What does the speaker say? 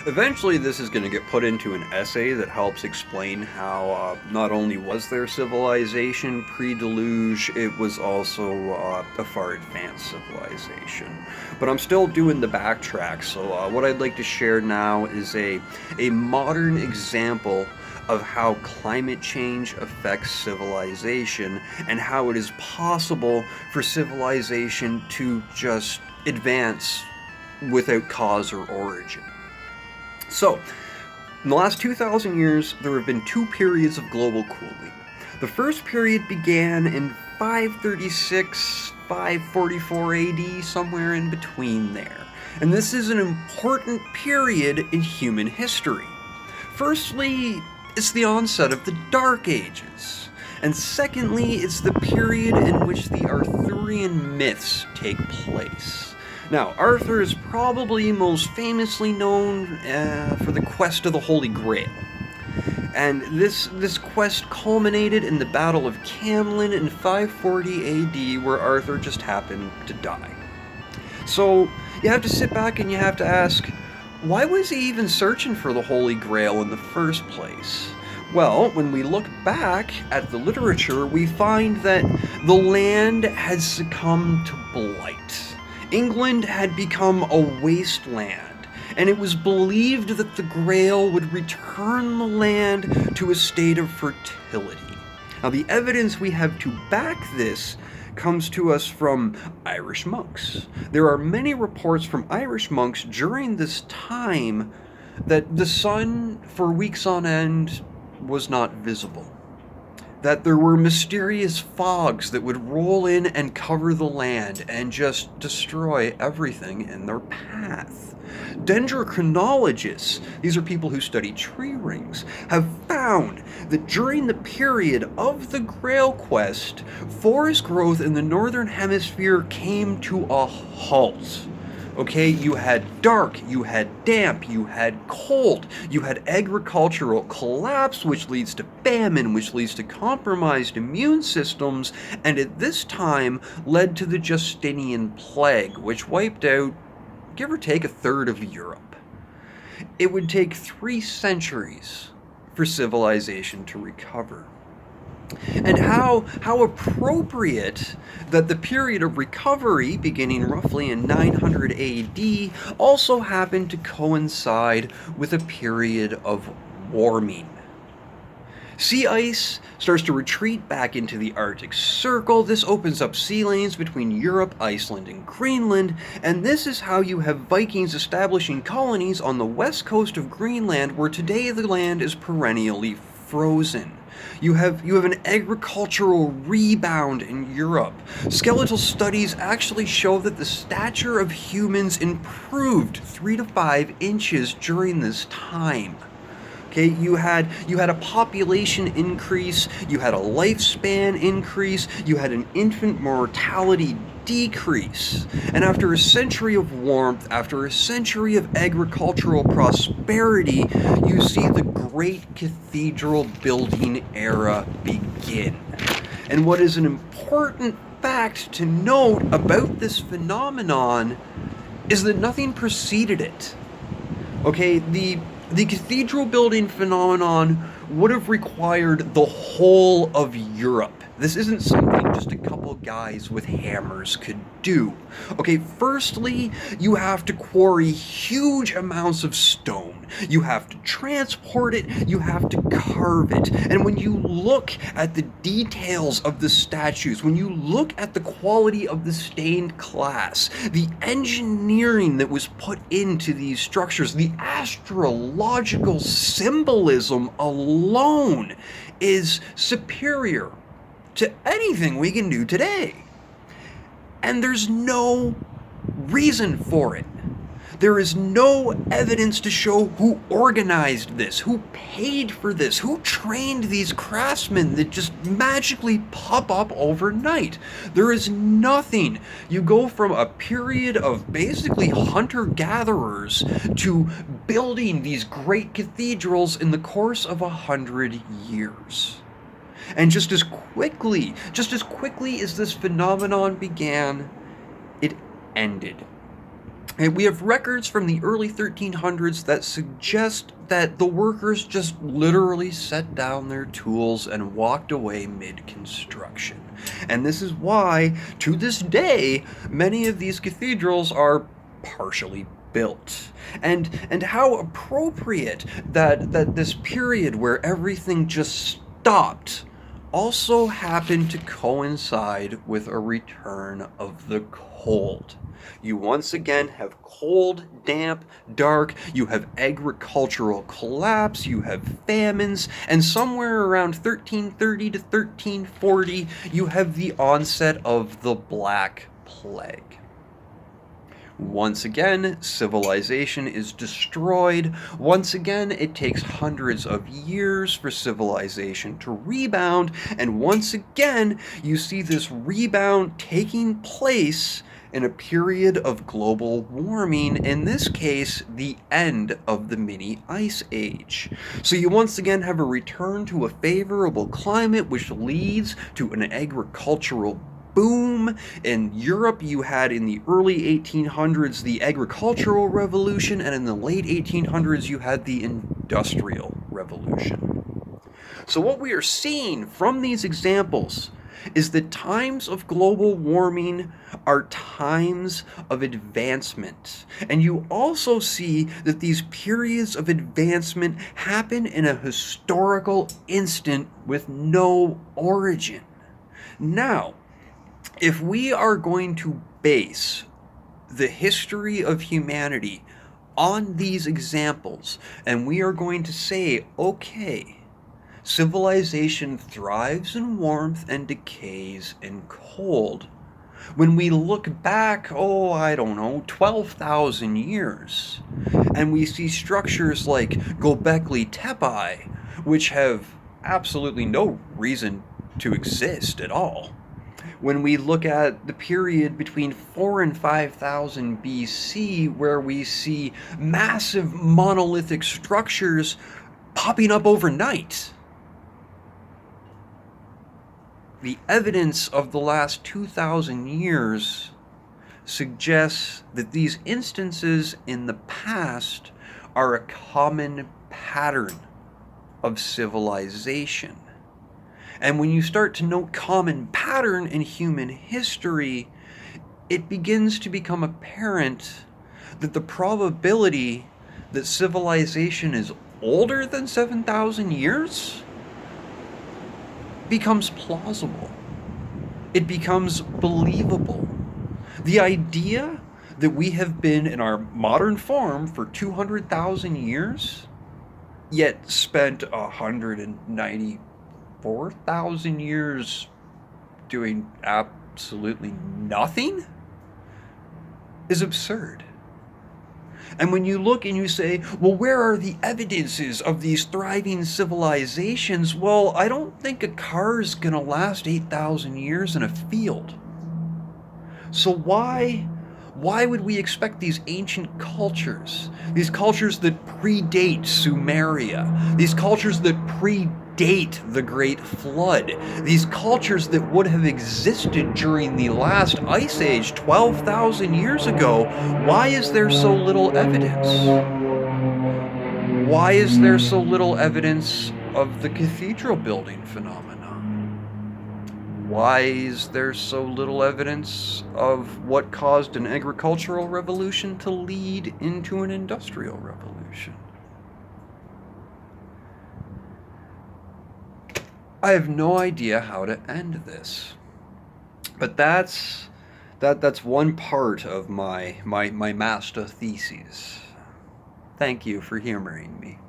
Eventually, this is going to get put into an essay that helps explain how not only was there civilization pre-deluge, it was also a far advanced civilization. But I'm still doing the backtrack, so what I'd like to share now is a modern example of how climate change affects civilization and how it is possible for civilization to just advance without cause or origin. So, in the last 2,000 years, there have been two periods of global cooling. The first period began in 536, 544 AD, somewhere in between there. And this is an important period in human history. Firstly, it's the onset of the Dark Ages. And secondly, it's the period in which the Arthurian myths take place. Now, Arthur is probably most famously known for the quest of the Holy Grail. And this quest culminated in the Battle of Camlan in 540 AD, where Arthur just happened to die. So, you have to sit back and you have to ask, why was he even searching for the Holy Grail in the first place? Well, when we look back at the literature, we find that the land had succumbed to blight. England had become a wasteland, and it was believed that the Grail would return the land to a state of fertility. Now, the evidence we have to back this comes to us from Irish monks. There are many reports from Irish monks during this time that the sun, for weeks on end, was not visible. That there were mysterious fogs that would roll in and cover the land and just destroy everything in their path. Dendrochronologists, these are people who study tree rings, have found that during the period of the Grail quest, forest growth in the northern hemisphere came to a halt. Okay, you had dark, you had damp, you had cold, you had agricultural collapse, which leads to famine, which leads to compromised immune systems, and at this time led to the Justinian plague, which wiped out, give or take, a third of Europe. It would take 3 centuries for civilization to recover. And how appropriate that the period of recovery, beginning roughly in 900 AD, also happened to coincide with a period of warming. Sea ice starts to retreat back into the Arctic Circle. This opens up sea lanes between Europe, Iceland, and Greenland, and this is how you have Vikings establishing colonies on the west coast of Greenland, where today the land is perennially frozen. You have an agricultural rebound in Europe. Skeletal studies actually show that the stature of humans improved 3 to 5 inches during this time. Okay, you had a population increase, you had a lifespan increase, you had an infant mortality decrease. And after a century of warmth, after a century of agricultural prosperity, you see the great cathedral building era begin. And what is an important fact to note about this phenomenon is that nothing preceded it. Okay, the cathedral building phenomenon would have required the whole of Europe. This isn't something just a couple guys with hammers could do. Okay, firstly, you have to quarry huge amounts of stone. You have to transport it, you have to carve it. And when you look at the details of the statues, when you look at the quality of the stained glass, the engineering that was put into these structures, the astrological symbolism alone is superior to anything we can do today. And there's no reason for it. There is no evidence to show who organized this, who paid for this, who trained these craftsmen that just magically pop up overnight. There is nothing. You go from a period of basically hunter-gatherers to building these great cathedrals in the course of 100 years. And just as quickly as this phenomenon began, it ended. And we have records from the early 1300s that suggest that the workers just literally set down their tools and walked away mid-construction. And this is why, to this day, many of these cathedrals are partially built. And how appropriate that this period where everything just stopped also happened to coincide with a return of the cold. You once again have cold, damp, dark, you have agricultural collapse, you have famines, and somewhere around 1330 to 1340, you have the onset of the Black Plague. Once again, civilization is destroyed. Once again, it takes hundreds of years for civilization to rebound. And once again, you see this rebound taking place in a period of global warming, in this case, the end of the mini ice age. So you once again have a return to a favorable climate, which leads to an agricultural boom. In Europe, you had in the early 1800s the agricultural revolution, and in the late 1800s you had the industrial revolution. So what we are seeing from these examples is that times of global warming are times of advancement. And you also see that these periods of advancement happen in a historical instant with no origin. Now, if we are going to base the history of humanity on these examples, and we are going to say, okay, civilization thrives in warmth and decays in cold. When we look back, 12,000 years, and we see structures like Göbekli Tepe, which have absolutely no reason to exist at all. When we look at the period between 4 and 5,000 BC, where we see massive monolithic structures popping up overnight, the evidence of the last 2,000 years suggests that these instances in the past are a common pattern of civilization. And when you start to note common pattern in human history, it begins to become apparent that the probability that civilization is older than 7,000 years becomes plausible. It becomes believable. The idea that we have been in our modern form for 200,000 years, yet spent 194,000 years doing absolutely nothing, is absurd. And when you look and you say, well, where are the evidences of these thriving civilizations? Well, I don't think a car is going to last 8,000 years in a field. So why would we expect these ancient cultures, these cultures that predate Sumeria, these cultures that predate the Great Flood, these cultures that would have existed during the last ice age 12,000 years ago, why is there so little evidence? Why is there so little evidence of the cathedral building phenomenon? Why is there so little evidence of what caused an agricultural revolution to lead into an industrial revolution? I have no idea how to end this. But that's one part of my master thesis. Thank you for humoring me.